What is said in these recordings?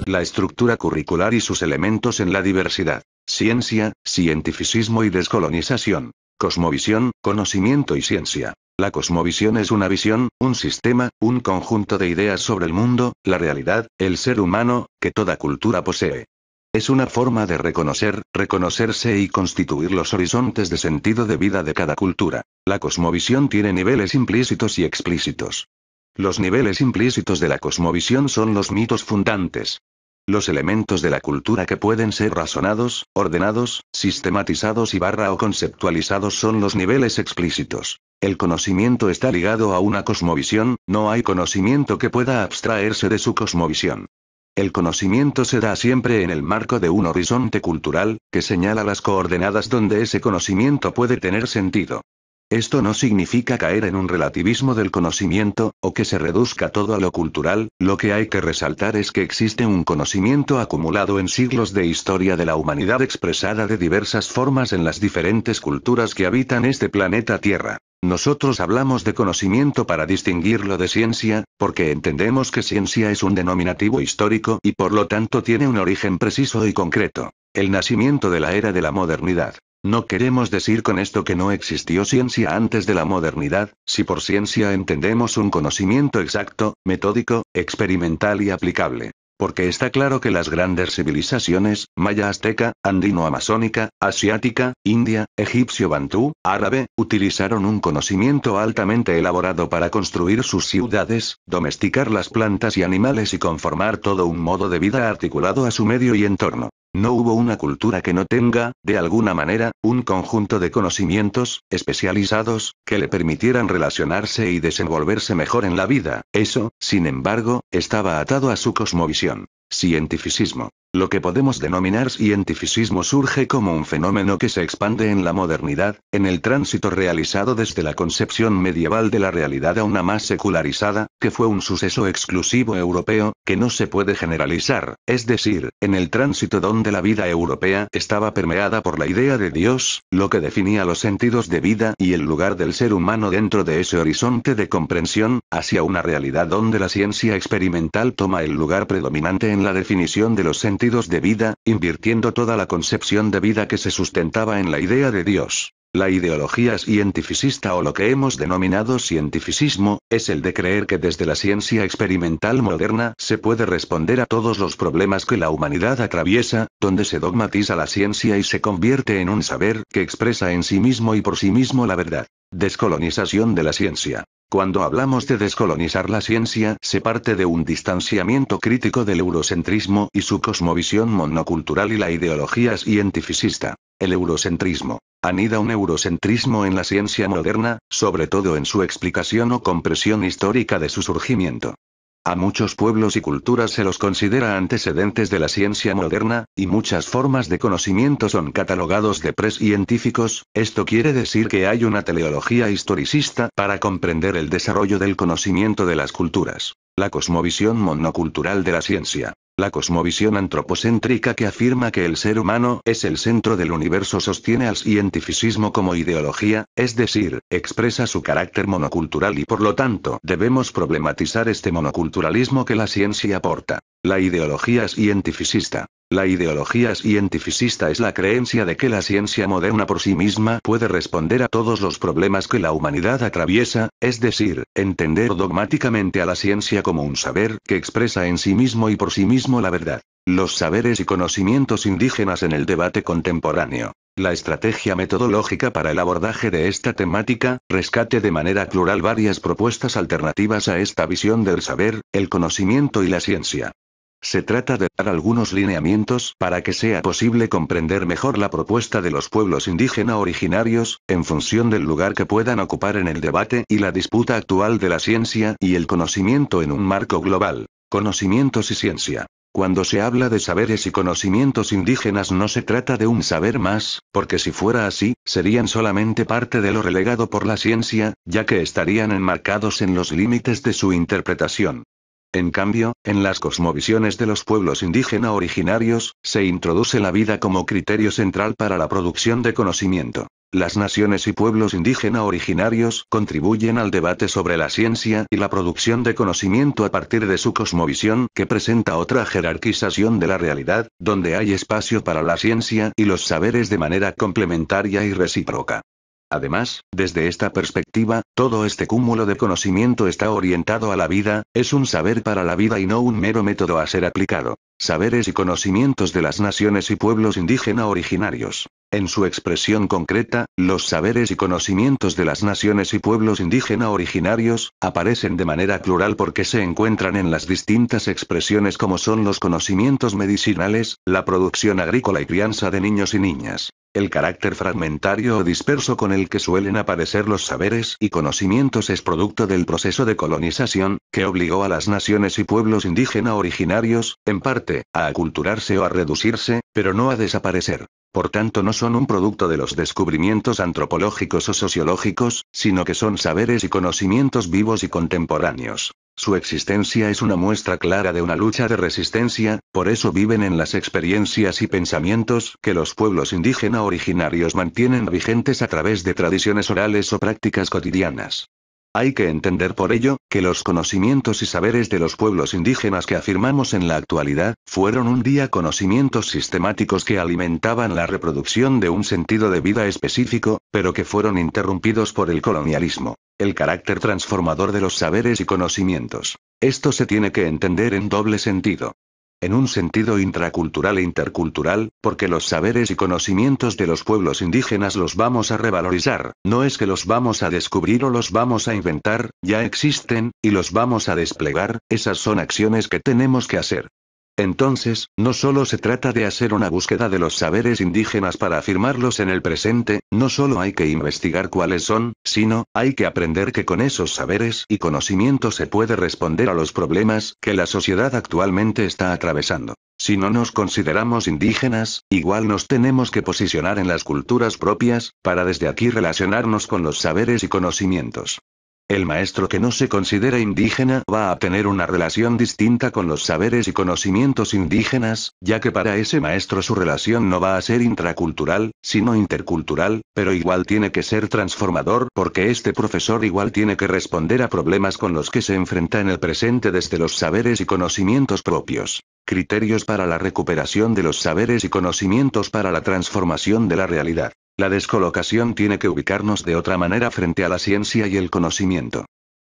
la estructura curricular y sus elementos en la diversidad. Ciencia, cientificismo y descolonización. Cosmovisión, conocimiento y ciencia. La cosmovisión es una visión, un sistema, un conjunto de ideas sobre el mundo, la realidad, el ser humano, que toda cultura posee. Es una forma de reconocer, reconocerse y constituir los horizontes de sentido de vida de cada cultura. La cosmovisión tiene niveles implícitos y explícitos. Los niveles implícitos de la cosmovisión son los mitos fundantes. Los elementos de la cultura que pueden ser razonados, ordenados, sistematizados o conceptualizados son los niveles explícitos. El conocimiento está ligado a una cosmovisión, no hay conocimiento que pueda abstraerse de su cosmovisión. El conocimiento se da siempre en el marco de un horizonte cultural, que señala las coordenadas donde ese conocimiento puede tener sentido. Esto no significa caer en un relativismo del conocimiento, o que se reduzca todo a lo cultural, lo que hay que resaltar es que existe un conocimiento acumulado en siglos de historia de la humanidad expresada de diversas formas en las diferentes culturas que habitan este planeta Tierra. Nosotros hablamos de conocimiento para distinguirlo de ciencia, porque entendemos que ciencia es un denominativo histórico y por lo tanto tiene un origen preciso y concreto. El nacimiento de la era de la modernidad. No queremos decir con esto que no existió ciencia antes de la modernidad, si por ciencia entendemos un conocimiento exacto, metódico, experimental y aplicable. Porque está claro que las grandes civilizaciones, maya-azteca, andino-amazónica, asiática, india, egipcio-bantú, árabe, utilizaron un conocimiento altamente elaborado para construir sus ciudades, domesticar las plantas y animales y conformar todo un modo de vida articulado a su medio y entorno. No hubo una cultura que no tenga, de alguna manera, un conjunto de conocimientos, especializados, que le permitieran relacionarse y desenvolverse mejor en la vida. Eso, sin embargo, estaba atado a su cosmovisión. Cientificismo. Lo que podemos denominar cientificismo surge como un fenómeno que se expande en la modernidad, en el tránsito realizado desde la concepción medieval de la realidad a una más secularizada, que fue un suceso exclusivo europeo, que no se puede generalizar, es decir, en el tránsito donde la vida europea estaba permeada por la idea de Dios, lo que definía los sentidos de vida y el lugar del ser humano dentro de ese horizonte de comprensión, hacia una realidad donde la ciencia experimental toma el lugar predominante en la definición de los sentidos de vida, invirtiendo toda la concepción de vida que se sustentaba en la idea de Dios. La ideología cientificista o lo que hemos denominado cientificismo, es el de creer que desde la ciencia experimental moderna se puede responder a todos los problemas que la humanidad atraviesa, donde se dogmatiza la ciencia y se convierte en un saber que expresa en sí mismo y por sí mismo la verdad. Descolonización de la ciencia. Cuando hablamos de descolonizar la ciencia, se parte de un distanciamiento crítico del eurocentrismo y su cosmovisión monocultural y la ideología cientificista. El eurocentrismo. Anida un eurocentrismo en la ciencia moderna, sobre todo en su explicación o compresión histórica de su surgimiento. A muchos pueblos y culturas se los considera antecedentes de la ciencia moderna, y muchas formas de conocimiento son catalogados de prescientíficos. Esto quiere decir que hay una teleología historicista para comprender el desarrollo del conocimiento de las culturas. La cosmovisión monocultural de la ciencia. La cosmovisión antropocéntrica que afirma que el ser humano es el centro del universo sostiene al cientificismo como ideología, es decir, expresa su carácter monocultural y por lo tanto debemos problematizar este monoculturalismo que la ciencia aporta. La ideología cientificista. La ideología cientificista es la creencia de que la ciencia moderna por sí misma puede responder a todos los problemas que la humanidad atraviesa, es decir, entender dogmáticamente a la ciencia como un saber que expresa en sí mismo y por sí mismo la verdad. Los saberes y conocimientos indígenas en el debate contemporáneo. La estrategia metodológica para el abordaje de esta temática, rescate de manera plural varias propuestas alternativas a esta visión del saber, el conocimiento y la ciencia. Se trata de dar algunos lineamientos para que sea posible comprender mejor la propuesta de los pueblos indígenas originarios, en función del lugar que puedan ocupar en el debate y la disputa actual de la ciencia y el conocimiento en un marco global. Conocimientos y ciencia. Cuando se habla de saberes y conocimientos indígenas no se trata de un saber más, porque si fuera así, serían solamente parte de lo relegado por la ciencia, ya que estarían enmarcados en los límites de su interpretación. En cambio, en las cosmovisiones de los pueblos indígenas originarios, se introduce la vida como criterio central para la producción de conocimiento. Las naciones y pueblos indígena originarios contribuyen al debate sobre la ciencia y la producción de conocimiento a partir de su cosmovisión, que presenta otra jerarquización de la realidad, donde hay espacio para la ciencia y los saberes de manera complementaria y recíproca. Además, desde esta perspectiva, todo este cúmulo de conocimiento está orientado a la vida, es un saber para la vida y no un mero método a ser aplicado. Saberes y conocimientos de las naciones y pueblos indígena originarios. En su expresión concreta, los saberes y conocimientos de las naciones y pueblos indígena originarios, aparecen de manera plural porque se encuentran en las distintas expresiones como son los conocimientos medicinales, la producción agrícola y crianza de niños y niñas. El carácter fragmentario o disperso con el que suelen aparecer los saberes y conocimientos es producto del proceso de colonización, que obligó a las naciones y pueblos indígena originarios, en parte, a aculturarse o a reducirse, pero no a desaparecer. Por tanto, no son un producto de los descubrimientos antropológicos o sociológicos, sino que son saberes y conocimientos vivos y contemporáneos. Su existencia es una muestra clara de una lucha de resistencia, por eso viven en las experiencias y pensamientos que los pueblos indígena originarios mantienen vigentes a través de tradiciones orales o prácticas cotidianas. Hay que entender por ello, que los conocimientos y saberes de los pueblos indígenas que afirmamos en la actualidad, fueron un día conocimientos sistemáticos que alimentaban la reproducción de un sentido de vida específico, pero que fueron interrumpidos por el colonialismo. El carácter transformador de los saberes y conocimientos. Esto se tiene que entender en doble sentido. En un sentido intracultural e intercultural, porque los saberes y conocimientos de los pueblos indígenas los vamos a revalorizar, no es que los vamos a descubrir o los vamos a inventar, ya existen, y los vamos a desplegar, esas son acciones que tenemos que hacer. Entonces, no solo se trata de hacer una búsqueda de los saberes indígenas para afirmarlos en el presente, no solo hay que investigar cuáles son, sino, hay que aprender que con esos saberes y conocimientos se puede responder a los problemas que la sociedad actualmente está atravesando. Si no nos consideramos indígenas, igual nos tenemos que posicionar en las culturas propias, para desde aquí relacionarnos con los saberes y conocimientos. El maestro que no se considera indígena va a tener una relación distinta con los saberes y conocimientos indígenas, ya que para ese maestro su relación no va a ser intracultural, sino intercultural, pero igual tiene que ser transformador porque este profesor igual tiene que responder a problemas con los que se enfrenta en el presente desde los saberes y conocimientos propios. Criterios para la recuperación de los saberes y conocimientos para la transformación de la realidad. La descolocación tiene que ubicarnos de otra manera frente a la ciencia y el conocimiento.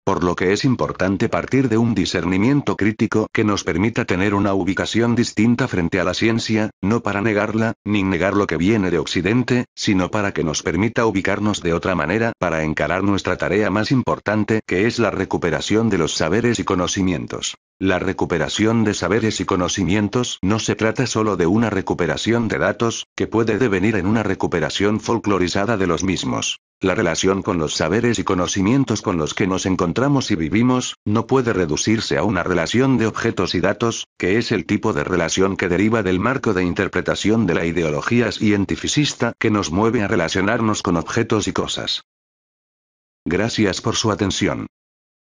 Por lo que es importante partir de un discernimiento crítico que nos permita tener una ubicación distinta frente a la ciencia, no para negarla, ni negar lo que viene de Occidente, sino para que nos permita ubicarnos de otra manera para encarar nuestra tarea más importante, que es la recuperación de los saberes y conocimientos. La recuperación de saberes y conocimientos no se trata solo de una recuperación de datos, que puede devenir en una recuperación folclorizada de los mismos. La relación con los saberes y conocimientos con los que nos encontramos y vivimos, no puede reducirse a una relación de objetos y datos, que es el tipo de relación que deriva del marco de interpretación de la ideología cientificista que nos mueve a relacionarnos con objetos y cosas. Gracias por su atención.